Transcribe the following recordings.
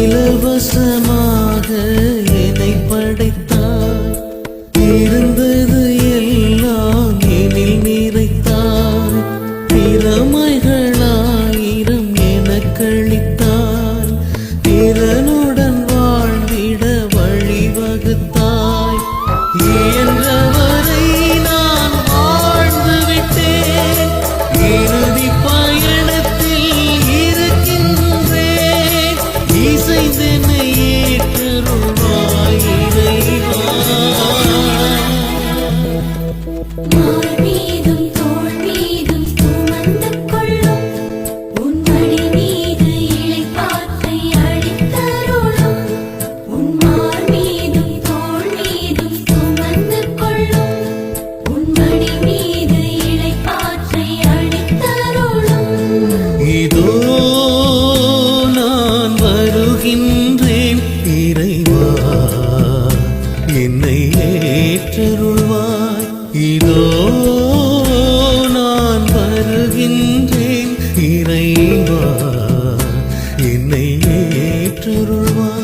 இலவசமாக என்னை படைத்தாய், இருந்தது எல்லாம் எனில் நிறைத்தாய், திறமைகளாயிரம் எனக்களித்தாய், திறனுடன் வாழ்ந்திட வழிவகுத்தாய். இயன்றவரை நான் வாழ்ந்து விட்டேன், இறுதி பயணத்தில் இருக்கின்றேன். இசைந்தென்னை ஏற்றருள்வாய் இறைவா. மார் மீதும் தோள் மீதும் சுமந்து கொள்ளும், உன் மடி மீது இளைப்பாற்றை அளித்தருளும். உன் மார் மீதும் தோள் மீதும் சுமந்து கொள்ளும், உன் மடி மீது இளைப்பாற்றை அளித்தருளும். இதோ நான் வருகின்றேன் இறைவா, என்னை ஏற்றருள்வாய். இதோ நான் வருகின்றேன் இறைவா, என்னை ஏற்றருள்வாய்.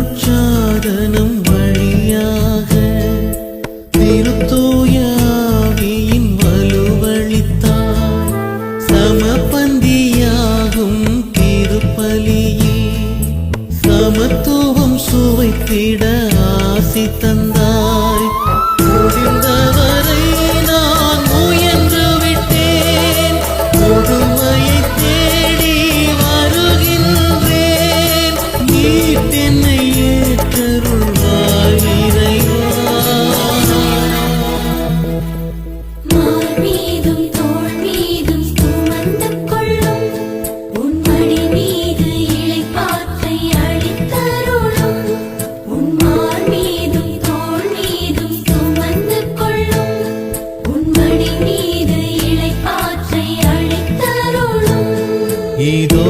திருவருட்சாதனம் வழியாக திருத்தூய ஆவியின் வலுவளித்தாய், சமபந்தியாகும் திருப்பலியில் சமத்துவம் சுவைத்திட ஆசி தந்தாய். முடிந்தவரை நான் முயன்று விட்டேன், முழுமையை தேடி வருகின்றேன். நீட்டென்னை ஏற்றருள்வாய் இறைவா. மார் மீதும் தோள் மீதும் சுமந்து கொள்ளும், உன் மடி மீது இளைப்பாற்றை அளித்தருளும். உன் மார் மீதும் தோள் மீதும் சுமந்து கொள்ளும், உன் மடி மீது இளைப்பாற்றை அளித்தருளும். இதோ